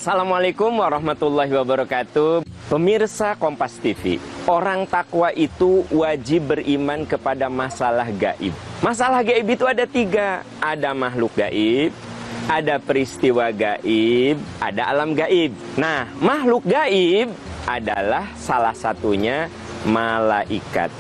Assalamualaikum warahmatullahi wabarakatuh. Pemirsa Kompas TV, orang takwa itu wajib beriman kepada masalah gaib. Masalah gaib itu ada 3. Ada makhluk gaib, ada peristiwa gaib, ada alam gaib. Nah, makhluk gaib adalah salah satunya malaikat.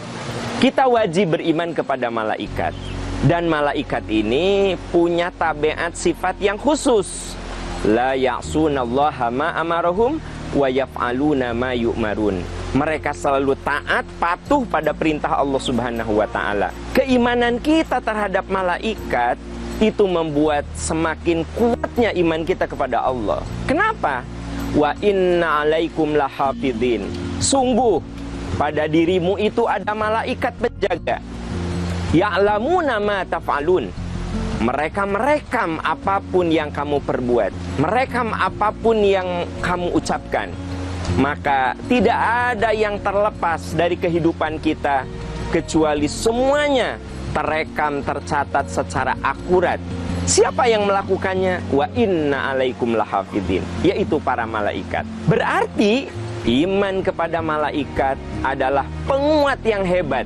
Kita wajib beriman kepada malaikat. Dan malaikat ini punya tabiat sifat yang khusus. La ya'sunallaha ma amarahum wa yaf'aluna ma yu'marun. Mereka selalu taat, patuh pada perintah Allah Subhanahu wa taala. Keimanan kita terhadap malaikat itu membuat semakin kuatnya iman kita kepada Allah. Kenapa? Wa inna 'alaikum lahafidhin. Sungguh pada dirimu itu ada malaikat penjaga. Ya'lamuna ma taf'alun. Mereka merekam apapun yang kamu perbuat, merekam apapun yang kamu ucapkan. Maka tidak ada yang terlepas dari kehidupan kita, kecuali semuanya terekam, tercatat secara akurat. Siapa yang melakukannya? Wa inna 'alaikum lahafidhin, yaitu para malaikat. Berarti iman kepada malaikat adalah penguat yang hebat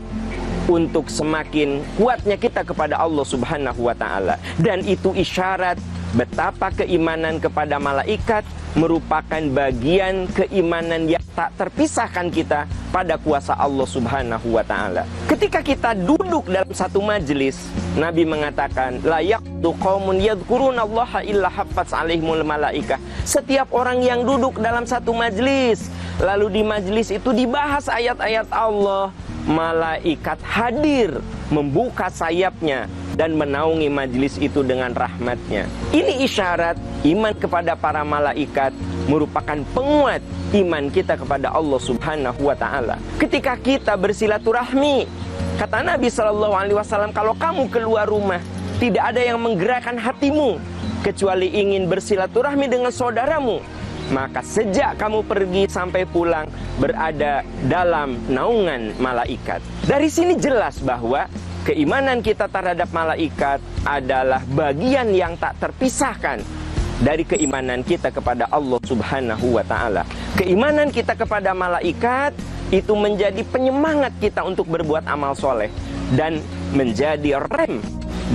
untuk semakin kuatnya kita kepada Allah Subhanahu wa taala. Dan itu isyarat betapa keimanan kepada malaikat merupakan bagian keimanan yang tak terpisahkan kita pada kuasa Allah Subhanahu wa taala. Ketika kita duduk dalam satu majelis, Nabi mengatakan, la yaqdu qaumun yadhkurunallaha illa haffaz alaihimul malaikah. Setiap orang yang duduk dalam satu majelis, lalu di majelis itu dibahas ayat-ayat Allah, malaikat hadir membuka sayapnya dan menaungi majelis itu dengan rahmatnya. Ini isyarat iman kepada para malaikat merupakan penguat iman kita kepada Allah Subhanahu wa taala. Ketika kita bersilaturahmi, kata Nabi SAW, kalau kamu keluar rumah, tidak ada yang menggerakkan hatimu kecuali ingin bersilaturahmi dengan saudaramu. Maka sejak kamu pergi sampai pulang berada dalam naungan malaikat. Dari sini jelas bahwa keimanan kita terhadap malaikat adalah bagian yang tak terpisahkan dari keimanan kita kepada Allah Subhanahu wa taala. Keimanan kita kepada malaikat itu menjadi penyemangat kita untuk berbuat amal soleh dan menjadi rem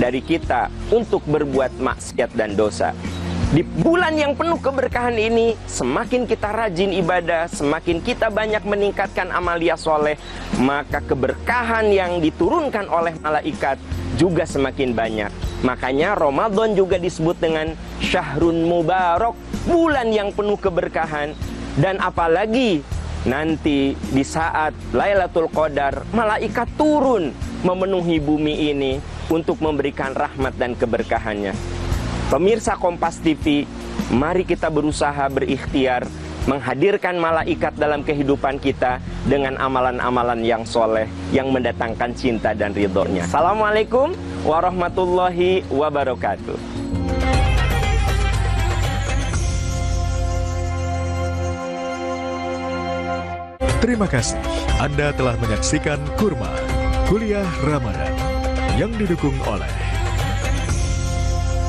dari kita untuk berbuat maksiat dan dosa. Di bulan yang penuh keberkahan ini, semakin kita rajin ibadah, semakin kita banyak meningkatkan amalia soleh, maka keberkahan yang diturunkan oleh malaikat juga semakin banyak. Makanya Ramadan juga disebut dengan Syahrun Mubarak, bulan yang penuh keberkahan. Dan apalagi nanti di saat Lailatul Qadar, malaikat turun memenuhi bumi ini untuk memberikan rahmat dan keberkahannya. Pemirsa Kompas TV, mari kita berusaha berikhtiar menghadirkan malaikat dalam kehidupan kita dengan amalan-amalan yang soleh yang mendatangkan cinta dan ridhonya. Assalamualaikum warahmatullahi wabarakatuh. Terima kasih Anda telah menyaksikan Kurma Kuliah Ramadan yang didukung oleh